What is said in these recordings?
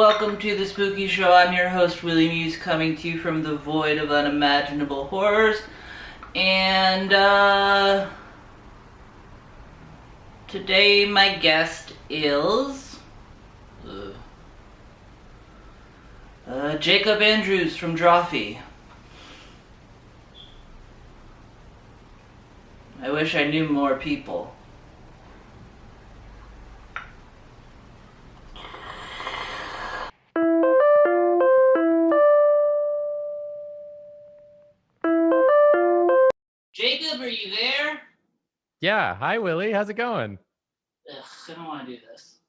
welcome to the Spooky Show. I'm your host, Willie Muse, coming to you from the void of unimaginable horrors. And, today my guest is... Jacob Andrews from Drawfee. I wish I knew more people. Jacob, are you there? Yeah. Hi, Willie. How's it going? Ugh, I don't want to do this.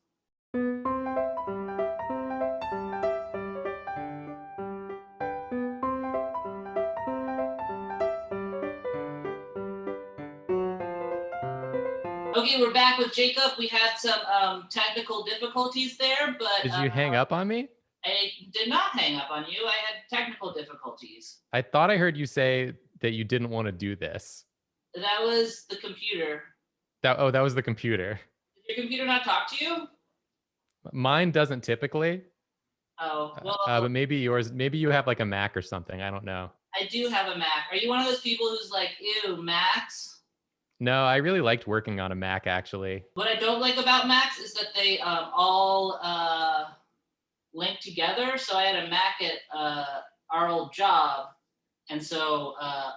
Okay, we're back with Jacob. We had some technical difficulties there, but... Did you hang up on me? I did not hang up on you. I had technical difficulties. I thought I heard you say that you didn't want to do this. That was the computer. That was the computer. Did your computer not talk to you? Mine doesn't typically. Oh, well... but maybe yours, maybe you have like a Mac or something. I don't know. I do have a Mac. Are you one of those people who's like, ew, Macs? No, I really liked working on a Mac, actually. What I don't like about Macs is that they all link together. So I had a Mac at our old job. And so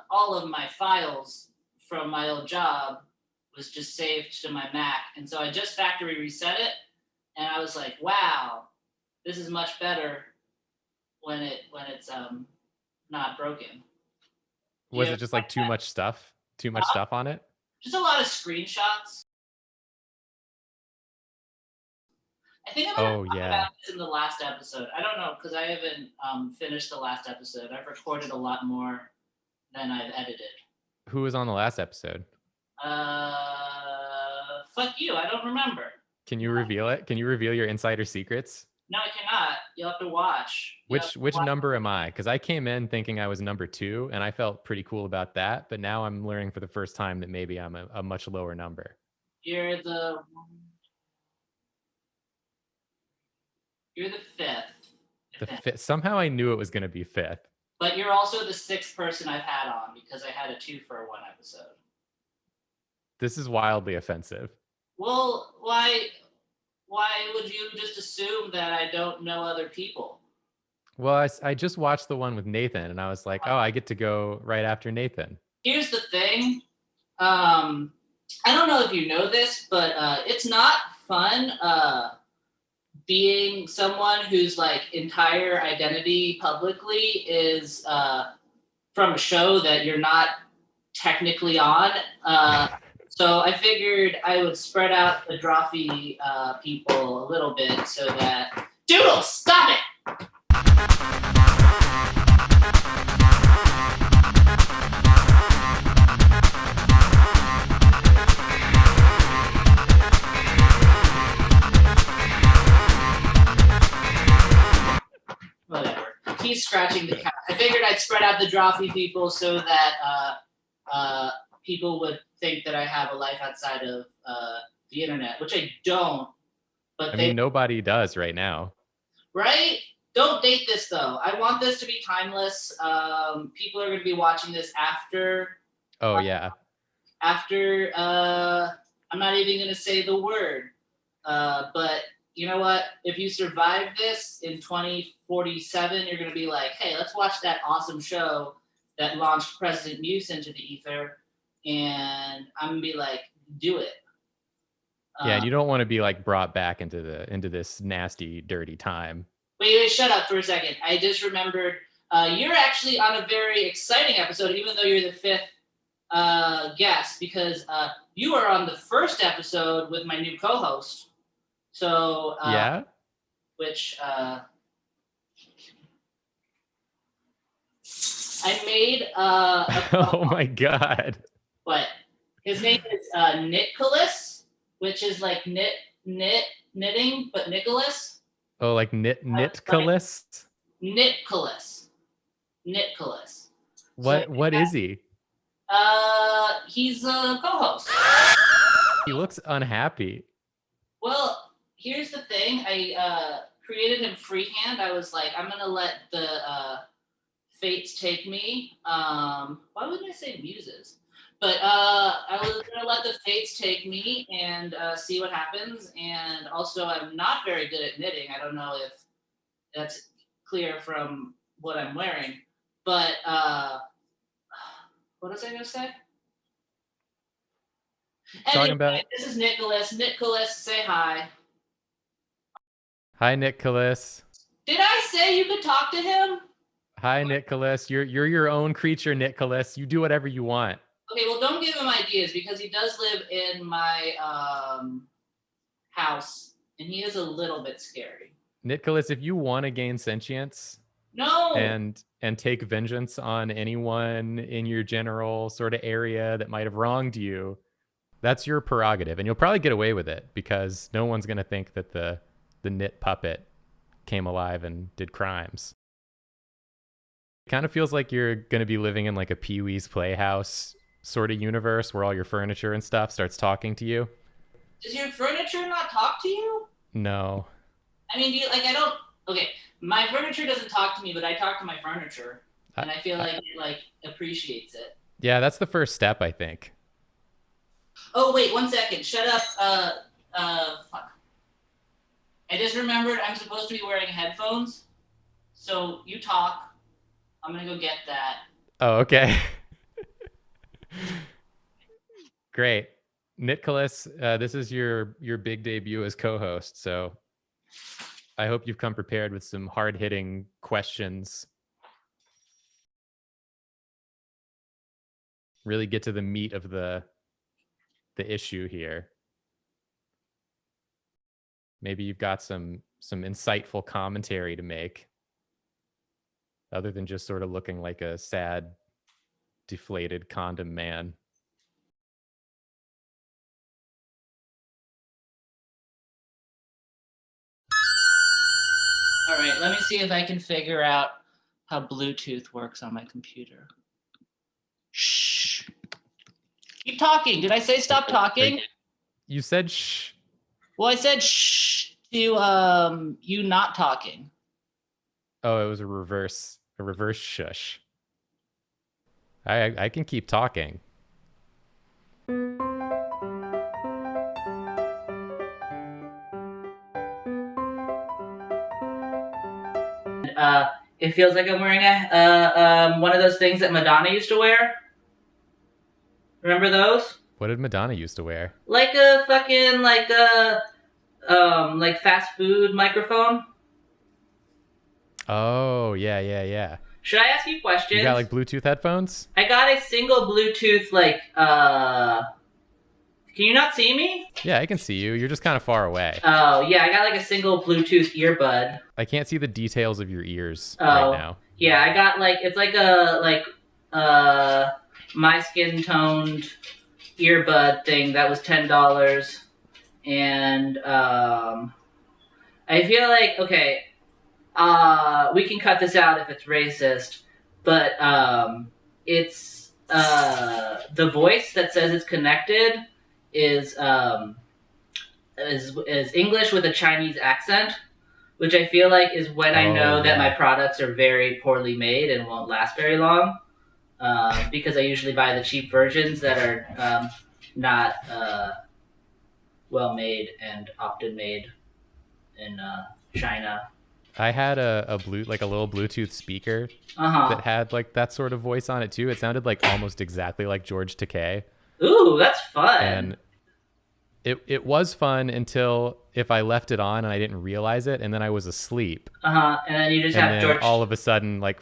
all of my files from my old job was just saved to my Mac. And so I just factory reset it. And I was like, wow, this is much better when it's not broken. Was it just like too much stuff? Too much stuff on it? Just a lot of screenshots. I think I'm going to talk about this in the last episode. I don't know, because I haven't finished the last episode. I've recorded a lot more than I've edited. Who was on the last episode? Fuck you. I don't remember. Can you reveal it? Can you reveal your insider secrets? No, I cannot. You'll have to watch. Which number am I? Because I came in thinking I was number 2, and I felt pretty cool about that. But now I'm learning for the first time that maybe I'm a much lower number. You're the fifth. The fifth. Somehow I knew it was going to be 5th. But you're also the 6th person I've had on because I had a 2 for 1 episode. This is wildly offensive. Well, why would you just assume that I don't know other people? Well, I just watched the one with Nathan, and I was like, oh, I get to go right after Nathan. Here's the thing. I don't know if you know this, but it's not fun being someone whose like entire identity publicly is from a show that you're not technically on. So I figured I would spread out the Drawfee people a little bit so that... Doodle, stop it! Whatever. He's scratching the couch. I figured I'd spread out the Drawfee people so that people would think that I have a life outside of the internet, which I don't. But I mean, nobody does right now. Right? Don't date this, though. I want this to be timeless. People are going to be watching this after. Oh, yeah. After, I'm not even going to say the word. But you know what? If you survive this in 2047, you're going to be like, hey, let's watch that awesome show that launched President Muse into the ether. And I'm gonna be like, do it. Yeah, and you don't want to be like brought back into this nasty, dirty time. Wait, shut up for a second. I just remembered you're actually on a very exciting episode, even though you're the 5th guest, because you are on the first episode with my new co-host. So yeah, which I made. Oh my god. But his name is Nicholas, which is like knitting, but Nicholas. Oh, like Nitcolas? Nicholas. What is he? He's a co-host. He looks unhappy. Well, here's the thing. I created him freehand, I was like, I'm gonna let the fates take me. Why wouldn't I say muses? But I was gonna let the fates take me and see what happens. And also, I'm not very good at knitting. I don't know if that's clear from what I'm wearing. But what was I gonna say? Talking Anyway, about this is Nicholas. Nicholas, say hi. hi Nicholas. Did I say you could talk to him? Hi Nicholas. You're your own creature, Nicholas. You do whatever you want. Okay, well, don't give him ideas because he does live in my house, and he is a little bit scary. Nicholas, if you want to gain sentience No. and take vengeance on anyone in your general sort of area that might have wronged you, that's your prerogative, and you'll probably get away with it because no one's going to think that the knit puppet came alive and did crimes. It kind of feels like you're going to be living in like a Pee-wee's Playhouse sort of universe where all your furniture and stuff starts talking to you. Does your furniture not talk to you? No. I mean, do you, like, I don't, okay, my furniture doesn't talk to me, but I talk to my furniture, and I feel like it, like, appreciates it. Yeah, that's the first step, I think. Oh, wait, 1 second. Shut up. Fuck. I just remembered I'm supposed to be wearing headphones. So you talk. I'm going to go get that. Oh, okay. Great. Nicholas, this is your big debut as co-host, so I hope you've come prepared with some hard-hitting questions. Really get to the meat of the issue here. Maybe you've got some insightful commentary to make, other than just sort of looking like a sad, deflated condom man. All right, let me see if I can figure out how Bluetooth works on my computer. Shh. Keep talking. Did I say stop talking? You said shh. Well, I said shh to you not talking. Oh, it was a reverse shush. I can keep talking. It feels like I'm wearing a one of those things that Madonna used to wear. Remember those? What did Madonna used to wear? Like a fucking like fast food microphone. Oh, yeah. Should I ask you questions? You got like Bluetooth headphones? I got a single Bluetooth can you not see me? Yeah, I can see you. You're just kind of far away. Oh, yeah, I got like a single Bluetooth earbud. I can't see the details of your ears right now. Yeah, I got like, it's like a, my skin toned earbud thing that was $10. And, I feel like, okay, we can cut this out if it's racist, but, it's, the voice that says it's connected is English with a Chinese accent, which I feel like is when I know that my products are very poorly made and won't last very long, because I usually buy the cheap versions that are not well made and often made in China. I had a little Bluetooth speaker that had like that sort of voice on it too. It sounded like almost exactly like George Takei. Ooh, that's fun. And it was fun until if I left it on and I didn't realize it, and then I was asleep. And then you just have George. All of a sudden, like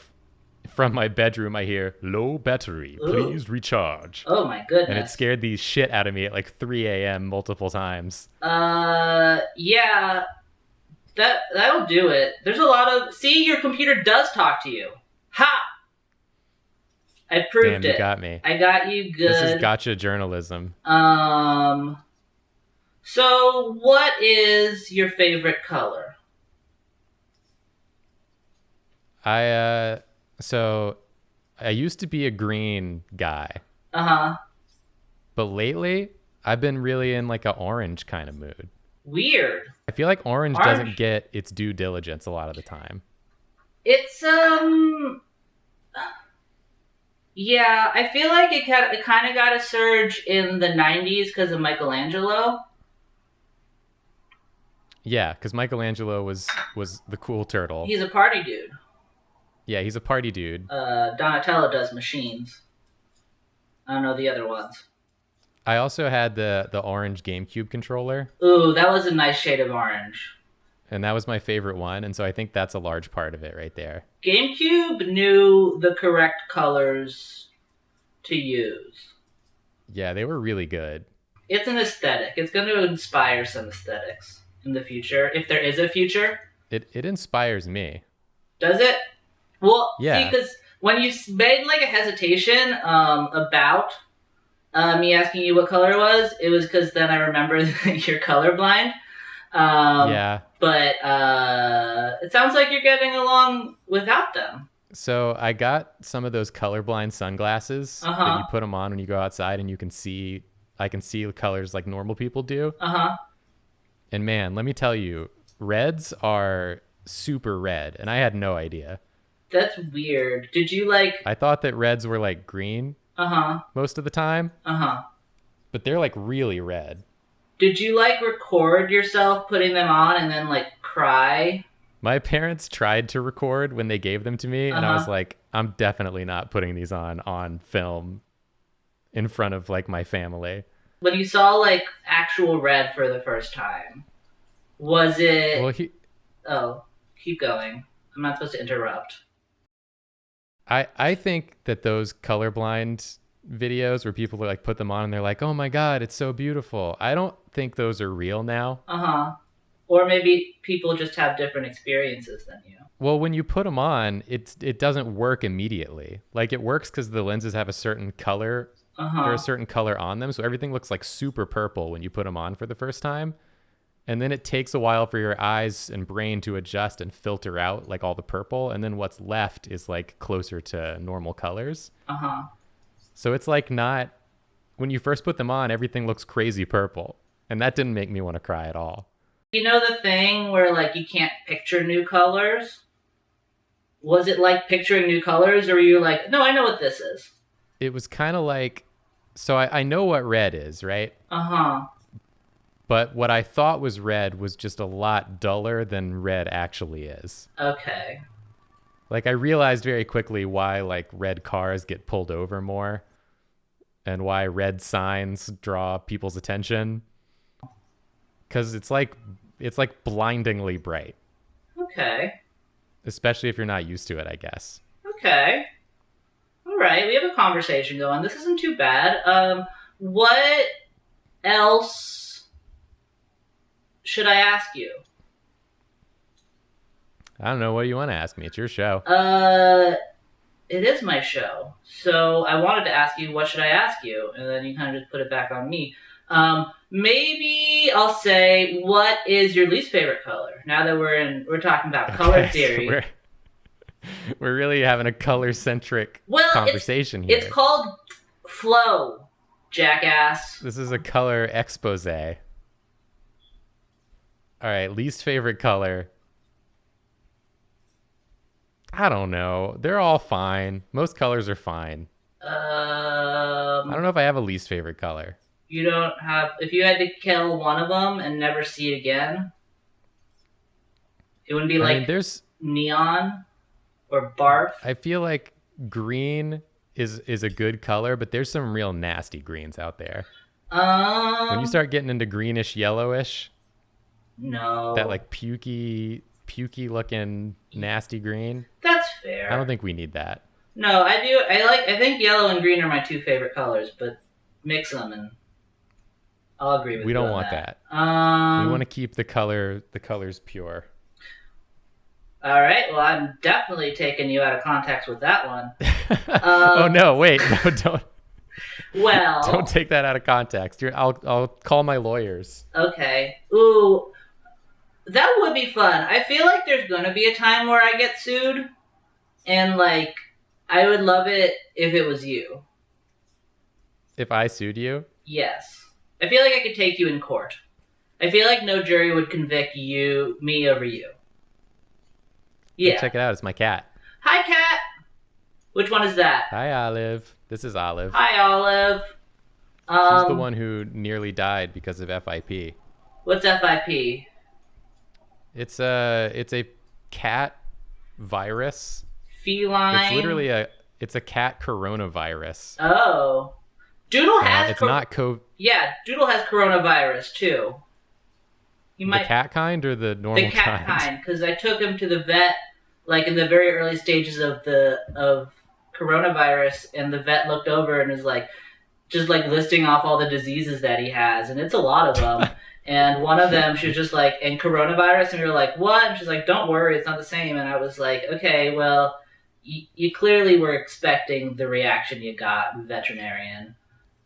from my bedroom, I hear low battery. Please recharge. Oh my goodness! And it scared the shit out of me at like 3 a.m. multiple times. Yeah, that'll do it. There's a lot of your computer does talk to you. Ha! I proved it. Damn, you got me. I got you good. This is gotcha journalism. So what is your favorite color? So I used to be a green guy. But lately I've been really in like an orange kind of mood. Weird. I feel like orange doesn't Orange. get its due diligence a lot of the time. It's yeah, I feel like it kind of got a surge in the 90s because of Michelangelo. Yeah, because Michelangelo was the cool turtle. He's a party dude. Yeah, he's a party dude. Donatello does machines. I don't know the other ones. I also had the orange GameCube controller, Ooh, that was a nice shade of orange. and that was my favorite one, and so I think that's a large part of it right there. GameCube knew the correct colors to use. Yeah, they were really good. It's an aesthetic. It's going to inspire some aesthetics in the future, if there is a future. It inspires me. Does it? Well, Yeah. see, because when you made like a hesitation about me asking you what color it was because then I remembered that you're colorblind. Yeah. But it sounds like you're getting along without them. So I got some of those colorblind sunglasses that you put them on when you go outside, and I can see the colors like normal people do. And man, let me tell you, reds are super red, and I had no idea. That's weird. Did you like? I thought that reds were like green most of the time, but they're like really red. Did you like record yourself putting them on and then like cry? My parents tried to record when they gave them to me, and I was like, I'm definitely not putting these on film in front of like my family. When you saw like actual red for the first time, was it? Well, Oh, keep going. I'm not supposed to interrupt. I think that those colorblind videos where people like put them on and they're like, oh my God, it's so beautiful. I don't think those are real now. Or maybe people just have different experiences than you. Well, when you put them on, it doesn't work immediately. Like it works because the lenses have a certain color. There's a certain color on them, so everything looks like super purple when you put them on for the first time. And then it takes a while for your eyes and brain to adjust and filter out like all the purple, and then what's left is like closer to normal colors. So it's like not, when you first put them on, everything looks crazy purple, and that didn't make me want to cry at all. You know the thing where like you can't picture new colors? Was it like picturing new colors, or were you like, no, I know what this is? It was kind of like, so I know what red is, right? But what I thought was red was just a lot duller than red actually is. Okay. Like I realized very quickly why like red cars get pulled over more and why red signs draw people's attention. 'Cause it's like blindingly bright. Okay. Especially if you're not used to it, I guess. Okay. All right, we have a conversation going. This isn't too bad. What else should I ask you? I don't know. What do you want to ask me? It's your show. It is my show. So I wanted to ask you, what should I ask you? And then you kind of just put it back on me. Maybe I'll say, what is your least favorite color? Now that we're talking about color theory. So we're really having a color-centric conversation here. It's called flow, jackass. This is a color expose. All right, least favorite color. I don't know. They're all fine. Most colors are fine. I don't know if I have a least favorite color. You don't have... If you had to kill one of them and never see it again, it wouldn't be like there's neon or barf. I feel like green is a good color, but there's some real nasty greens out there. When you start getting into greenish, yellowish, that like pukey looking nasty green. That's fair. I don't think we need that. No, I do. I think yellow and green are my two favorite colors, but mix them and I'll agree with you. We don't want that. We want to keep the colors pure. All right. Well, I'm definitely taking you out of context with that one. Oh no! Wait, no, don't. Well, don't take that out of context. I'll call my lawyers. Okay. Ooh, that would be fun. I feel like there's gonna be a time where I get sued, and like, I would love it if it was you. If I sued you? Yes. I feel like I could take you in court. I feel like no jury would convict me over you. Hey, Yeah. check it out. It's my cat. Hi, cat. Which one is that? Hi, Olive. This is Olive. Hi, Olive. She's the one who nearly died because of FIP. What's FIP? It's a cat virus. Feline. It's literally a cat coronavirus. Oh. Doodle has It's not COVID. Yeah, Doodle has coronavirus too. You The cat kind or the normal the cat kind, because I took him to the vet like in the very early stages of coronavirus, and the vet looked over and was like, just like listing off all the diseases that he has, and it's a lot of them. And one of them, she was just like, and coronavirus, and we were like, what? And she's like, don't worry, it's not the same. And I was like, okay, well, you clearly were expecting the reaction you got, veterinarian.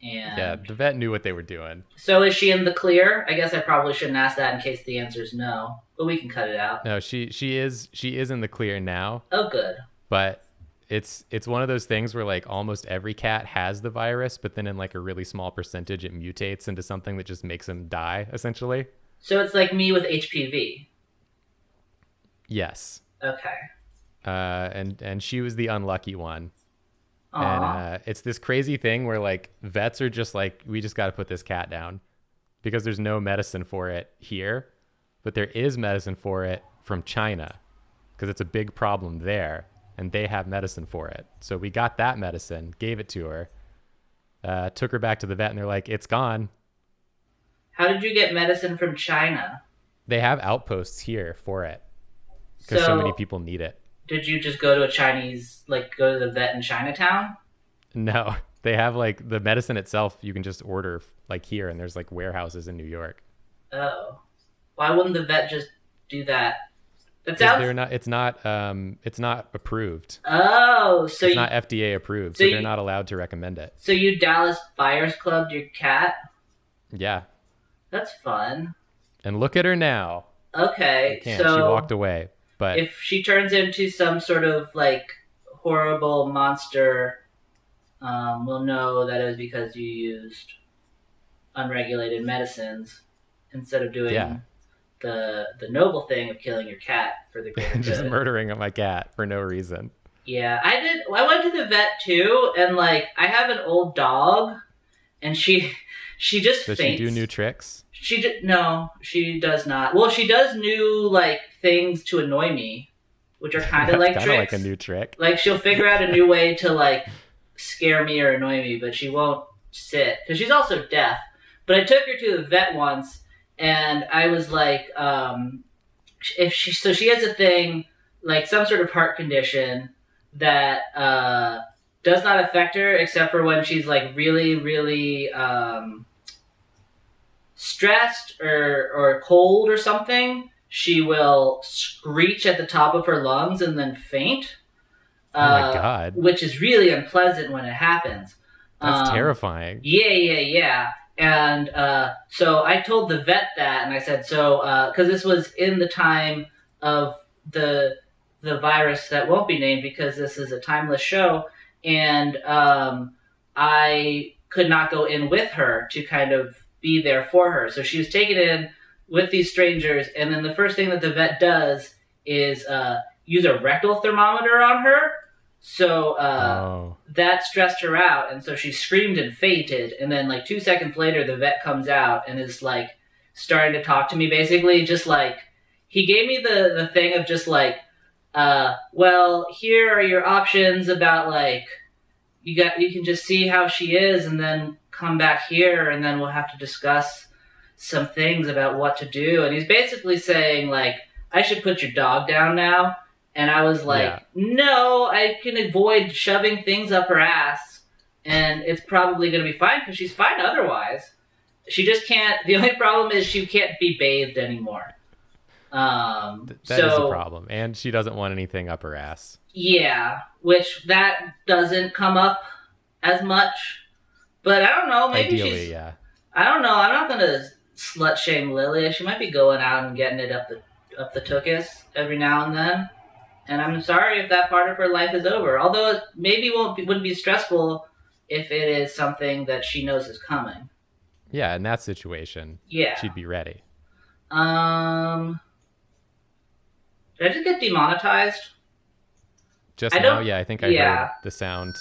And Yeah, the vet knew what they were doing. so is she in the clear? I guess I probably shouldn't ask that in case the answer is no, but we can cut it out. No, she is in the clear now, Oh, good. but it's one of those things where like almost every cat has the virus, but then in like a really small percentage it mutates into something that just makes them die, essentially. So it's like me with HPV. Yes. Okay. And she was the unlucky one. Aww. And it's this crazy thing where like vets are just like, we just got to put this cat down because there's no medicine for it here, but there is medicine for it from China because it's a big problem there and they have medicine for it. So we got that medicine, gave it to her, took her back to the vet, and they're like, it's gone. How did you get medicine from China? They have outposts here for it because so many people need it. Did you just go to a Chinese, like go to the vet in Chinatown? No, they have like the medicine itself you can just order like here, and there's like warehouses in New York. Oh. Why wouldn't the vet just do that? That Because sounds... it's not approved. Oh, so It's not FDA approved, so they're not allowed to recommend it. So you Dallas Buyers Clubbed your cat? Yeah. That's fun. And look at her now. Okay, She so walked away. But if she turns into some sort of like horrible monster, we'll know that it was because you used unregulated medicines instead of doing the noble thing of killing your cat for the greater just good. murdering my cat for no reason. Yeah, I did. I went to the vet too, and like I have an old dog, and she just Does faints. she do new tricks? No, she does not. Well, she does new like things to annoy me, which are kind of like tricks. Kind of like a new trick. Like she'll figure out a new way to like scare me or annoy me, but she won't sit because she's also deaf. But I took her to the vet once, and I was like, she has a thing like some sort of heart condition that does not affect her except for when she's like really, really stressed or cold or something. She will screech at the top of her lungs and then faint. Oh my God. Which is really unpleasant when it happens. That's terrifying. Yeah. And so I told the vet that, and I said, because this was in the time of the virus that won't be named because this is a timeless show, and I could not go in with her to kind of be there for her. So she was taken in with these strangers, and then the first thing that the vet does is use a rectal thermometer on her. So that stressed her out, and so she screamed and fainted, and then like 2 seconds later the vet comes out and is like starting to talk to me, basically just like he gave me the thing of just like well, here are your options about like you can just see how she is and then come back here and then we'll have to discuss some things about what to do. And he's basically saying like, I should put your dog down now. And I was like, no, I can avoid shoving things up her ass and it's probably going to be fine because she's fine otherwise. She just can't, the only problem is she can't be bathed anymore. That is a problem. And she doesn't want anything up her ass. Yeah, which that doesn't come up as much. But I don't know, maybe ideally, she's... I don't know, I'm not going to slut shame Lily. She might be going out and getting it up the tuchus every now and then. And I'm sorry if that part of her life is over. Although it maybe wouldn't be stressful if it is something that she knows is coming. Yeah, in that situation, she'd be ready. Um, did I just get demonetized? Just I now, don't. yeah, I think I heard Yeah. the sound.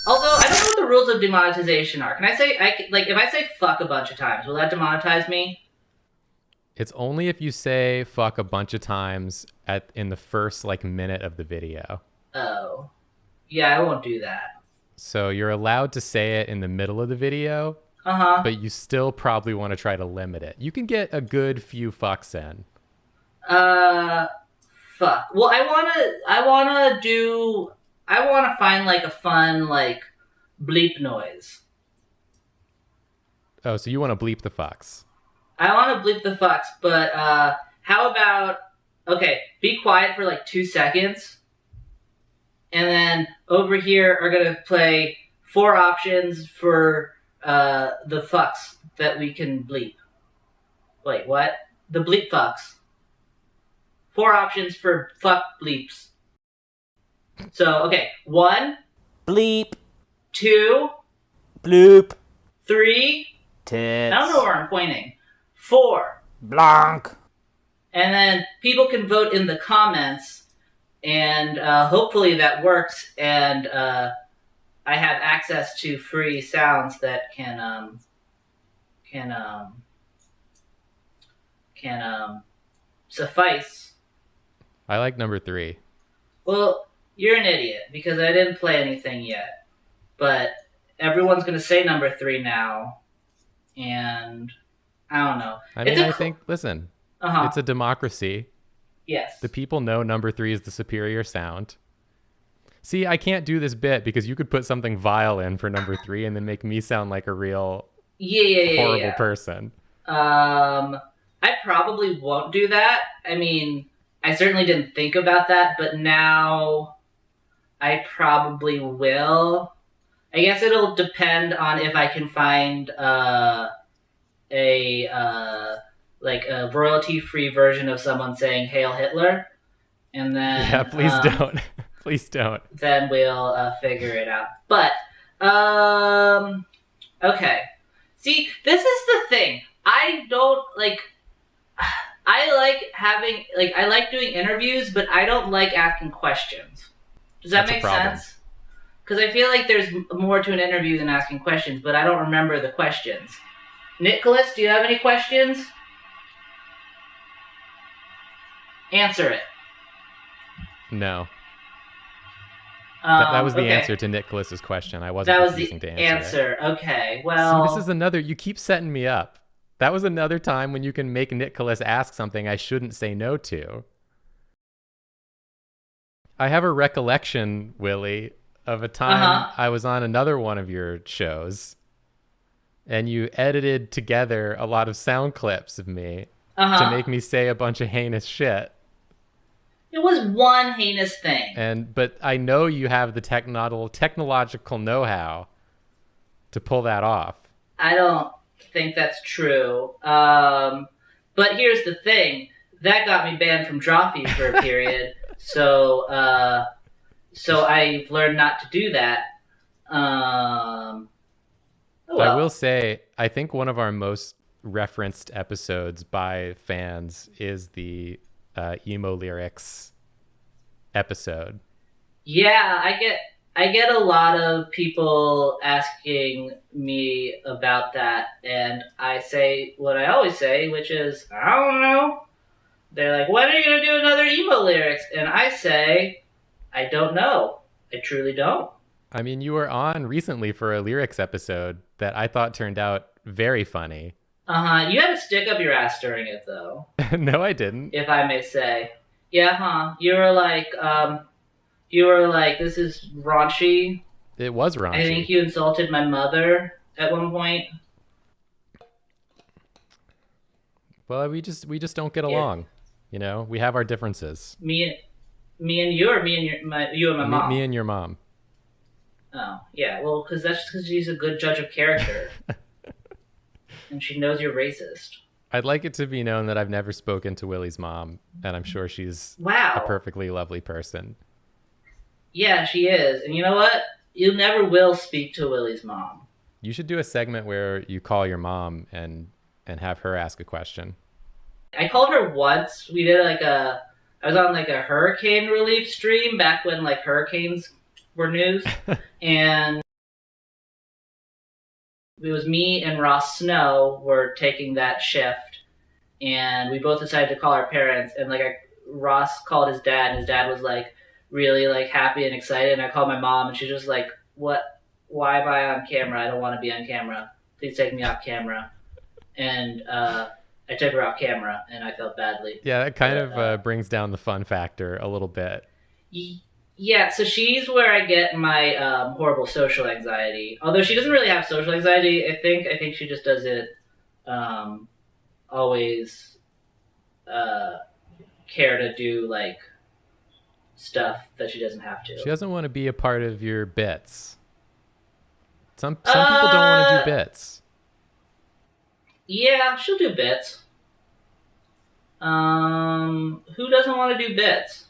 Although I don't know what the rules of demonetization are. Can I say like if I say fuck a bunch of times, will that demonetize me? It's only if you say fuck a bunch of times in the first like minute of the video. Oh, yeah, I won't do that. So you're allowed to say it in the middle of the video, Uh huh. but you still probably want to try to limit it. You can get a good few fucks in. Uh, fuck. Well, I wanna find like a fun like bleep noise. Oh, so you want to bleep the fucks. I want to bleep the fucks, but how about okay? Be quiet for like 2 seconds, and then over here are gonna play 4 options for the fucks that we can bleep. Wait, what? The bleep fucks. 4 options for fuck bleeps. So okay, 1, Bleep. 2, Bloop. 3. Tits. I don't know where I'm pointing. 4. Blanc. And then people can vote in the comments, and hopefully that works. And I have access to free sounds that can suffice. I like number 3. Well, you're an idiot because I didn't play anything yet, but everyone's gonna say number 3 now, and I don't know. I mean, I think, listen, Uh-huh. it's a democracy. Yes. The people know number 3 is the superior sound. See, I can't do this bit because you could put something vile in for number 3 and then make me sound like a real horrible person. I probably won't do that. I mean, I certainly didn't think about that, but now I probably will. I guess it'll depend on if I can find like a royalty-free version of someone saying "Hail Hitler," and then Yeah, please don't. Please don't. Then we'll figure it out. But okay. See, this is the thing. I don't like. I like doing interviews, but I don't like asking questions. Does that That's a make problem. sense? Because I feel like there's more to an interview than asking questions, but I don't remember the questions. Nicholas, do you have any questions? Answer it. No. That was the okay. answer to Nicholas's question. I wasn't That was refusing the to answer it. Okay, well... See, this is another... You keep setting me up. That was another time when you can make Nicholas ask something I shouldn't say no to. I have a recollection, Willie, of a time I was on another one of your shows, and you edited together a lot of sound clips of me to make me say a bunch of heinous shit. It was one heinous thing. But I know you have the technological know-how to pull that off. I don't think that's true. But here's the thing. That got me banned from Drawfee for a period. So I've learned not to do that. Oh well. I will say, I think one of our most referenced episodes by fans is the emo lyrics episode. Yeah, I get a lot of people asking me about that, and I say what I always say, which is, I don't know. They're like, when are you going to do another emo lyrics? And I say, I don't know. I truly don't. I mean, you were on recently for a lyrics episode that I thought turned out very funny. You had to stick up your ass during it, though. No, I didn't. If I may say. Yeah, You were like, this is raunchy. It was raunchy. I think you insulted my mother at one point. Well, we just don't get along. You know, we have our differences. Me and you, or you and my mom? Me and your mom. Oh, yeah. Well, that's just because she's a good judge of character. And she knows you're racist. I'd like it to be known that I've never spoken to Willie's mom, and I'm sure she's a perfectly lovely person. Yeah, she is. And you know what? You never will speak to Willie's mom. You should do a segment where you call your mom and have her ask a question. I called her once. We did I was on like a hurricane relief stream back when like hurricanes were news. And it was me and Ross Snow were taking that shift. And we both decided to call our parents. And like Ross called his dad, and his dad was like really like happy and excited. And I called my mom, and she's just like, "What? Why am I on camera? I don't want to be on camera. Please take me off camera." And I took her off camera, and I felt badly. Yeah, that kind of brings down the fun factor a little bit. Yeah, so she's where I get my horrible social anxiety. Although she doesn't really have social anxiety, I think she just does it always care to do like stuff that she doesn't have to. She doesn't want to be a part of your bits. Some people don't want to do bits. Yeah, she'll do bits. Who doesn't want to do bits?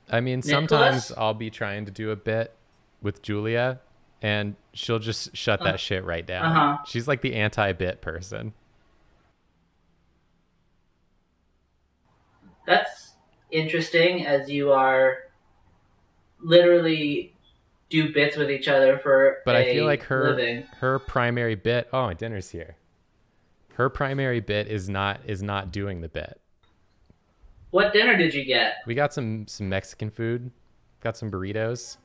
I mean, sometimes I'll be trying to do a bit with Julia, and she'll just shut that shit right down. She's like the anti-bit person. That's interesting, as you are literally do bits with each other for but I feel like living. Her primary bit. Oh, my dinner's here. Her primary bit is not doing the bit. What dinner did you get? We got some Mexican food. Got some burritos.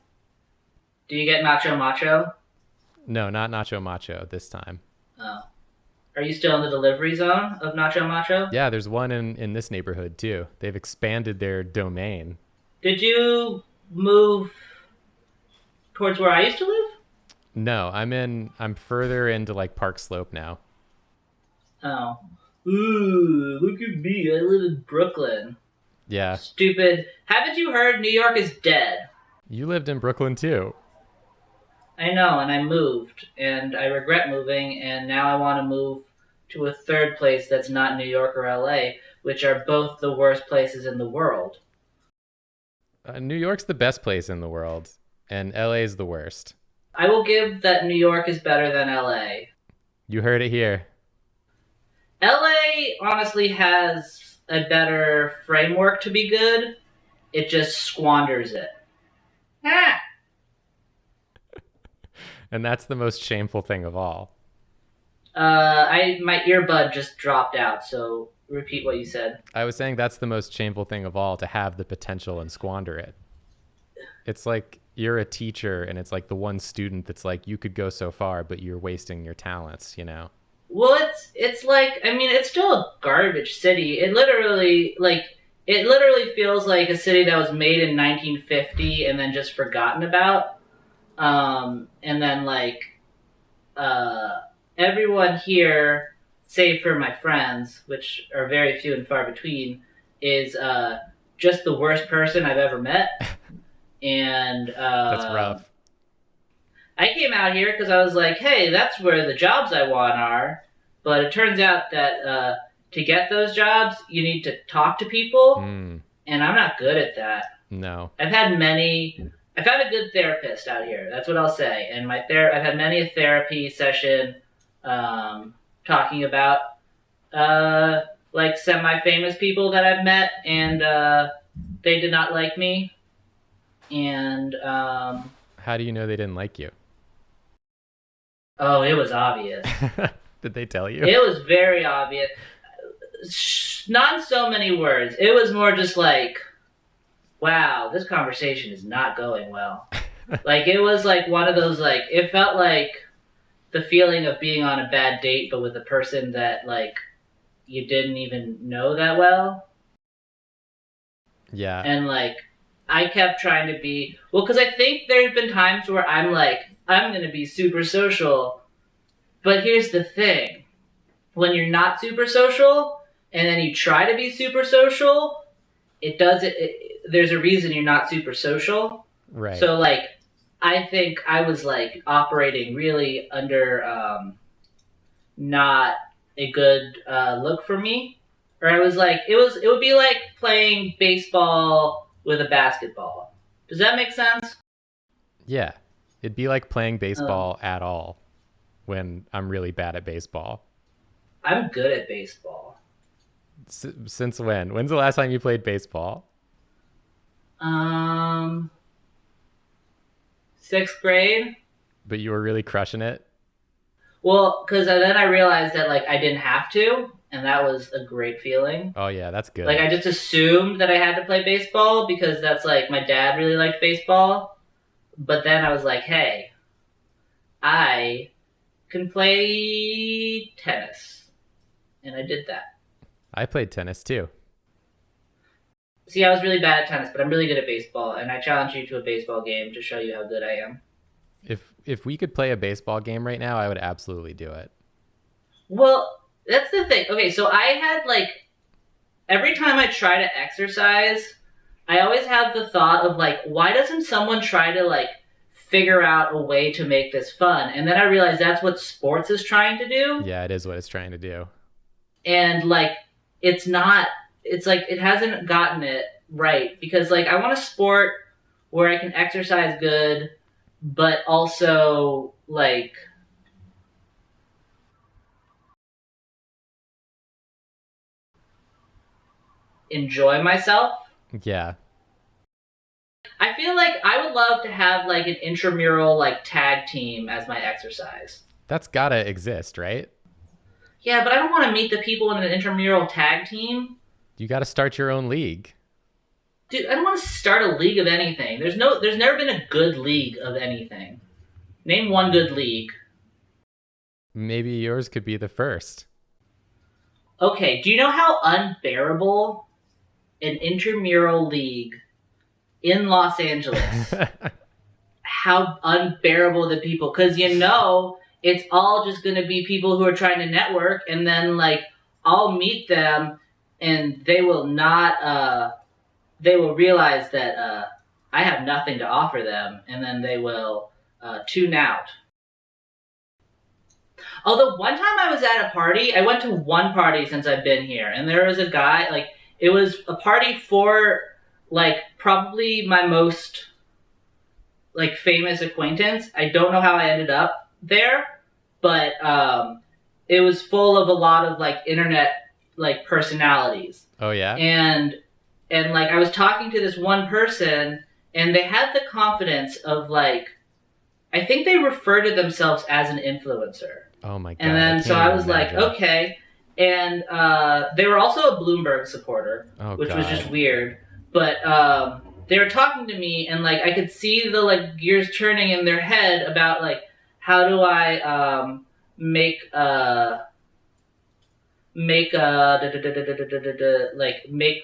Do you get nacho macho? No, not nacho macho this time. Oh. Are you still in the delivery zone of nacho macho? Yeah, there's one in this neighborhood too. They've expanded their domain. Did you move towards where I used to live? No, I'm further into like Park Slope now. Oh. Ooh, look at me. I live in Brooklyn. Yeah. Stupid. Haven't you heard New York is dead? You lived in Brooklyn too. I know, and I moved, and I regret moving, and now I want to move to a third place that's not New York or LA, which are both the worst places in the world. New York's the best place in the world, and LA's the worst. I will give that New York is better than LA. You heard it here. LA honestly has a better framework to be good. It just squanders it. Ah! And that's the most shameful thing of all. My earbud just dropped out, so repeat what you said. I was saying that's the most shameful thing of all, to have the potential and squander it. It's like you're a teacher, and it's like the one student that's like, you could go so far, but you're wasting your talents, you know? Well, it's like, I mean, it's still a garbage city. It literally feels like a city that was made in 1950 and then just forgotten about. And then like, everyone here, save for my friends, which are very few and far between, is just the worst person I've ever met. And that's rough. I came out here because I was like, hey, that's where the jobs I want are. But it turns out that to get those jobs, you need to talk to people. And I'm not good at that. No. I've had a good therapist out here. That's what I've had many a therapy session talking about like semi-famous people that I've met, and they did not like me. And how do you know they didn't like you? Oh, it was obvious. Did they tell you? It was very obvious. Not in so many words. It was more just like, wow, this conversation is not going well. Like, it was like one of those, like, it felt like the feeling of being on a bad date, but with a person that, like, you didn't even know that well. Yeah. And, like, I kept trying to be, well, because I think there's been times where I'm like, I'm going to be super social. But here's the thing. When you're not super social, and then you try to be super social, there's a reason you're not super social. Right. So, like, I think I was, like, operating really under not a good look for me. Or I was like, it would be like playing baseball with a basketball. Does that make sense? Yeah. It'd be like playing baseball at all when I'm really bad at baseball. I'm good at baseball. Since when? When's the last time you played baseball? Um, Sixth grade. But you were really crushing it? Well, because then I realized that like I didn't have to, and that was a great feeling. Oh, yeah, that's good. Like I just assumed that I had to play baseball because that's like my dad really liked baseball. But then I was like, hey, I can play tennis. And I did that. I played tennis too. See, I was really bad at tennis, but I'm really good at baseball, and I challenge you to a baseball game to show you how good I am. If we could play a baseball game right now, I would absolutely do it. Well, that's the thing. Okay, so I had like every time I try to exercise, I always have the thought of like, why doesn't someone try to like figure out a way to make this fun? And then I realized that's what sports is trying to do. Yeah, it is what it's trying to do. And like it's like it hasn't gotten it right because like I want a sport where I can exercise good but also like enjoy myself. Yeah. I feel like I would love to have like an intramural like tag team as my exercise. That's gotta exist, right? Yeah, but I don't want to meet the people in an intramural tag team. You gotta start your own league. Dude, I don't want to start a league of anything. There's never been a good league of anything. Name one good league. Maybe yours could be the first. Okay, do you know how unbearable an intramural league in Los Angeles, how unbearable the people, because you know it's all just going to be people who are trying to network, and then like I'll meet them and they will realize that I have nothing to offer them, and then they will tune out. Although one time I was at a party, I went to one party since I've been here, and there was a guy, like, it was a party for, like, probably my most, like, famous acquaintance. I don't know how I ended up there, but it was full of a lot of, like, internet, like, personalities. Oh, yeah? And like, I was talking to this one person, and they had the confidence of, like, I think they refer to themselves as an influencer. Oh my God. And then so I was like, imagine. okay. And they were also a Bloomberg supporter, which was just weird. But they were talking to me, and like I could see the like gears turning in their head about like how do I make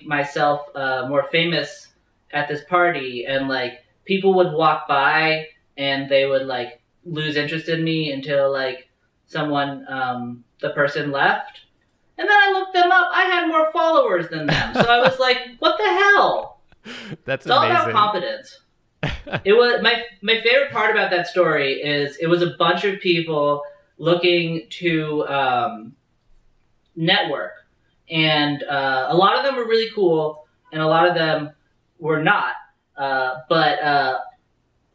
myself more famous at this party, and like people would walk by and they would like lose interest in me until like someone the person left, and then I looked them up. I had more followers than them, so I was like, what the hell? That's It's all amazing. about confidence. It was my favorite part about that story is it was a bunch of people looking to network, and a lot of them were really cool and a lot of them were not, but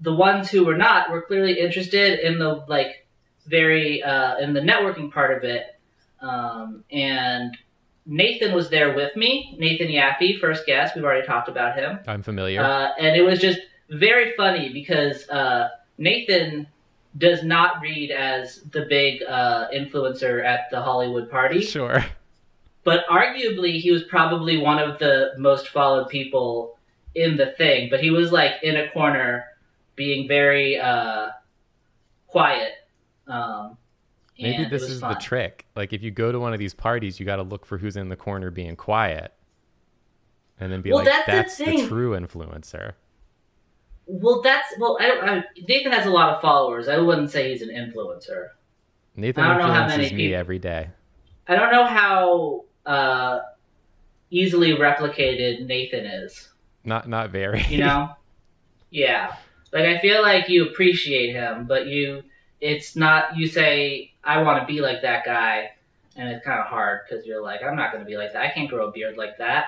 the ones who were not were clearly interested in the like very in the networking part of it, and Nathan was there with me. Nathan Yaffe, first guest. We've already talked about him. I'm familiar. And it was just very funny because Nathan does not read as the big influencer at the Hollywood party. Sure. But arguably, he was probably one of the most followed people in the thing. But he was like in a corner being very quiet. Maybe this is the trick. Like, if you go to one of these parties, you got to look for who's in the corner being quiet. And then be that's the true influencer. Well, Nathan has a lot of followers. I wouldn't say he's an influencer. Nathan influences me every day. I don't know how easily replicated Nathan is. Not very. You know? Yeah. Like, I feel like you appreciate him, but it's not, you say, I want to be like that guy, and it's kind of hard because you're like, I'm not going to be like that. I can't grow a beard like that.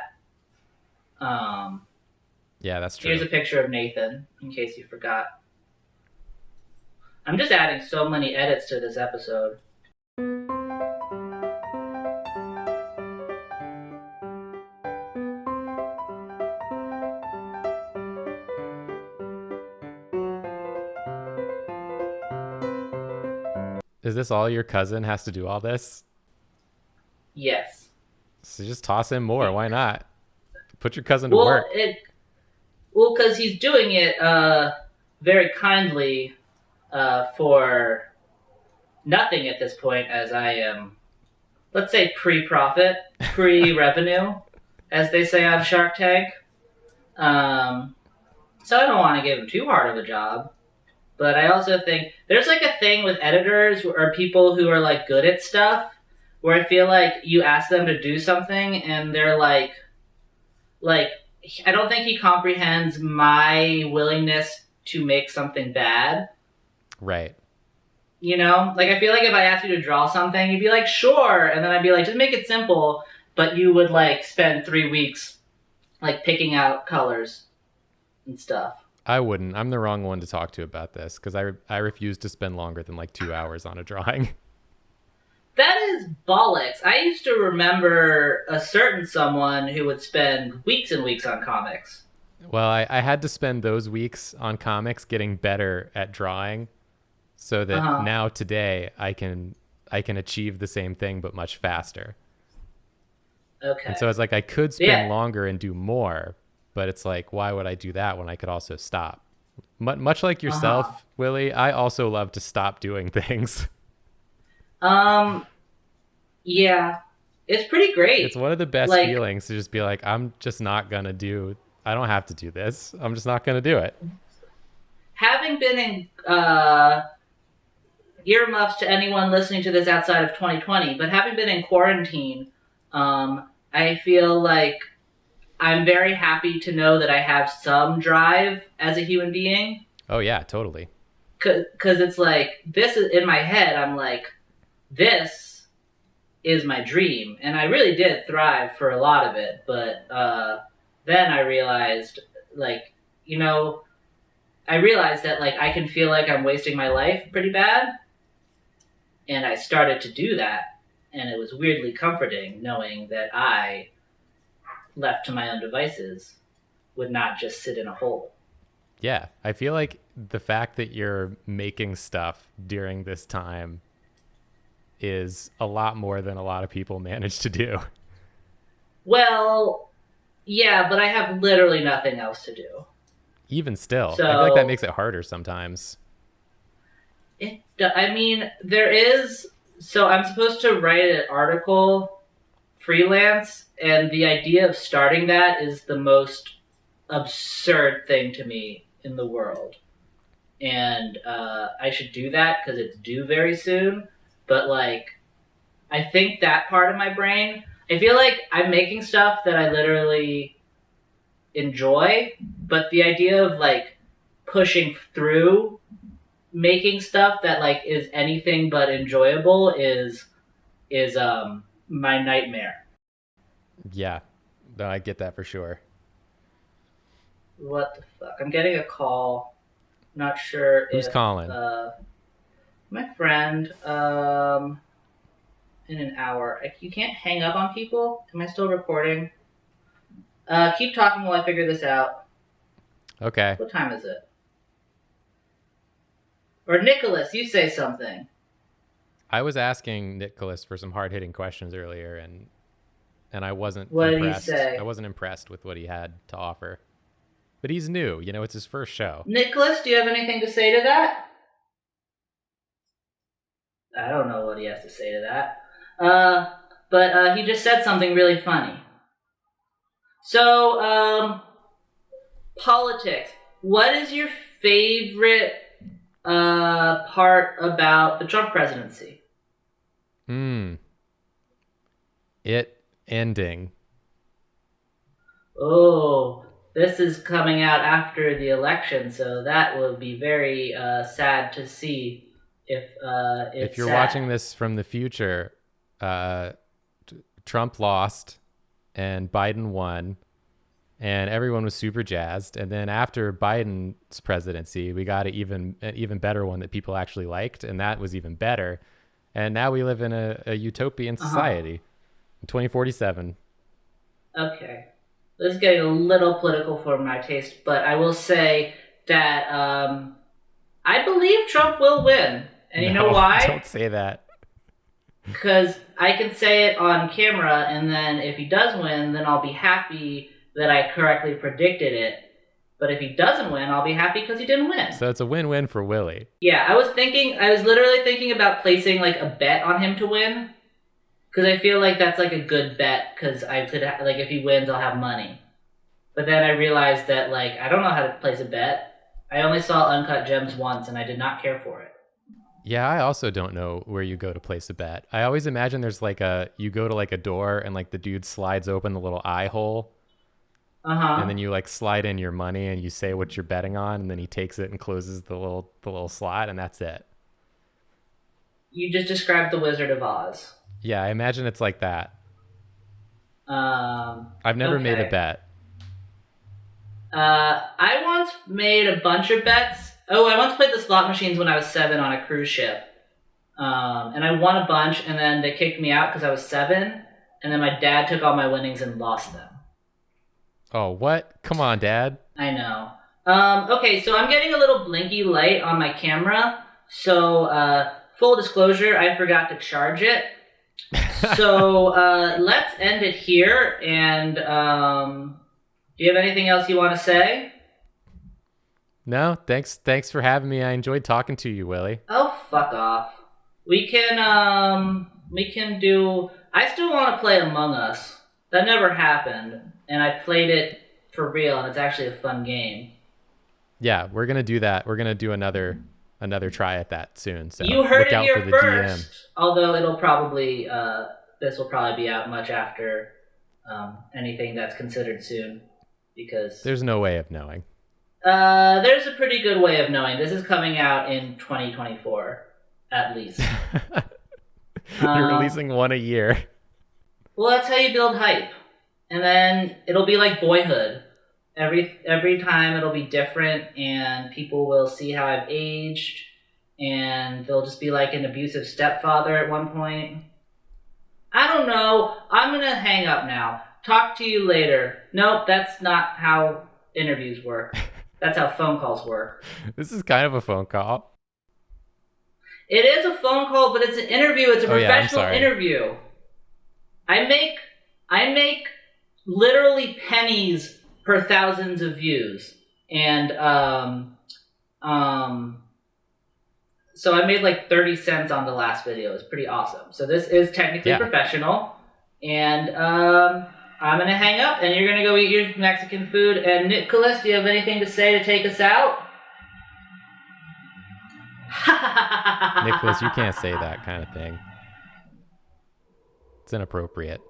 Yeah, that's true. Here's a picture of Nathan, in case you forgot. I'm just adding so many edits to this episode. Is this all your cousin has to do all this? Yes. So just toss him more. Why not? Put your cousin to Well, work. because he's doing it very kindly for nothing at this point, as I am, let's say, pre-profit, pre-revenue, as they say on Shark Tank. So I don't want to give him too hard of a job. But I also think there's like a thing with editors or people who are like good at stuff where I feel like you ask them to do something and they're like I don't think he comprehends my willingness to make something bad. Right. You know? Like I feel like if I asked you to draw something, you'd be like, sure. And then I'd be like, just make it simple. But you would like spend 3 weeks like picking out colors and stuff. I wouldn't. I'm the wrong one to talk to about this because I refuse to spend longer than like 2 hours on a drawing. That is bollocks. I used to remember a certain someone who would spend weeks and weeks on comics. Well, I had to spend those weeks on comics getting better at drawing so that now today I can achieve the same thing but much faster. Okay. And so it's like I could spend longer and do more, but it's like, why would I do that when I could also stop? Much like yourself, Willie, I also love to stop doing things. Yeah, it's pretty great. It's one of the best feelings to just be like, I don't have to do this. I'm just not going to do it. Having been in earmuffs to anyone listening to this outside of 2020, but having been in quarantine, I feel like I'm very happy to know that I have some drive as a human being. Oh yeah, totally. Because it's like, this is in my head, I'm like, this is my dream. And I really did thrive for a lot of it. But then I realized, like, you know, I realized that, like, I can feel like I'm wasting my life pretty bad. And I started to do that. And it was weirdly comforting knowing that I, left to my own devices, would not just sit in a hole. Yeah, I feel like the fact that you're making stuff during this time is a lot more than a lot of people manage to do. Well, yeah, but I have literally nothing else to do. Even still, so, I feel like that makes it harder sometimes. I mean, there is... So I'm supposed to write an article freelance, and the idea of starting that is the most absurd thing to me in the world. And I should do that because it's due very soon. But, like, I think that part of my brain... I feel like I'm making stuff that I literally enjoy, but the idea of, like, pushing through making stuff that, like, is anything but enjoyable is my nightmare. Yeah, no, I get that for sure. What the fuck? I'm getting a call. Not sure Who's calling? My friend. In an hour. You can't hang up on people? Am I still recording? Keep talking while I figure this out. Okay. What time is it? Or Nicholas, you say something. I was asking Nicholas for some hard-hitting questions earlier, and I wasn't What impressed. did he say? I wasn't impressed with what he had to offer. But he's new. You know, it's his first show. Nicholas, do you have anything to say to that? I don't know what he has to say to that. But he just said something really funny. So, politics. What is your favorite part about the Trump presidency? It ending. Oh, this is coming out after the election, so that will be very sad to see if you're sad. Watching this from the future, Trump lost and Biden won, and everyone was super jazzed. And then after Biden's presidency, we got an even better one that people actually liked, and that was even better. And now we live in a utopian society in 2047. Okay. This is getting a little political for my taste, but I will say that I believe Trump will win. And you No, know why? Don't say that. Because I can say it on camera, and then if he does win, then I'll be happy that I correctly predicted it. But if he doesn't win, I'll be happy because he didn't win. So it's a win-win for Willie. Yeah, I was literally thinking about placing like a bet on him to win. Because I feel like that's like a good bet, because I could, like, if he wins, I'll have money. But then I realized that, like, I don't know how to place a bet. I only saw Uncut Gems once, and I did not care for it. Yeah, I also don't know where you go to place a bet. I always imagine there's like you go to like a door and like the dude slides open the little eye hole. Uh-huh. And then you like slide in your money and you say what you're betting on, and then he takes it and closes the little slot, and that's it. You just described the Wizard of Oz. Yeah, I imagine it's like that. I've never Okay. made a bet. I once made a bunch of bets. Oh, I once played the slot machines when I was 7 on a cruise ship. And I won a bunch, and then they kicked me out because I was 7. And then my dad took all my winnings and lost them. Oh, what? Come on, Dad. I know. Okay, so I'm getting a little blinky light on my camera. So, full disclosure, I forgot to charge it. So, let's end it here. And, do you have anything else you want to say? No, thanks for having me. I enjoyed talking to you, Willie. Oh, fuck off. We can do... I still want to play Among Us. That never happened. And I played it for real, and it's actually a fun game. Yeah, we're gonna do that. We're gonna do another try at that soon. So You heard look it out here for the first. DM. Although it'll probably... this will probably be out much after anything that's considered soon. Because... There's no way of knowing. There's a pretty good way of knowing. This is coming out in 2024, at least. You're releasing one a year. Well, that's how you build hype. And then it'll be like Boyhood. Every time it'll be different, and people will see how I've aged, and they'll just be like an abusive stepfather at one point. I don't know. I'm gonna hang up now. Talk to you later. Nope, that's not how interviews work. That's how phone calls work. This is kind of a phone call. It is a phone call, but it's an interview. It's a professional interview. I make literally pennies per thousands of views. And so I made like 30 cents on the last video. It's pretty awesome. So this is technically professional. And I'm going to hang up, and you're going to go eat your Mexican food. And Nicholas, do you have anything to say to take us out? Nicholas, you can't say that kind of thing. It's inappropriate.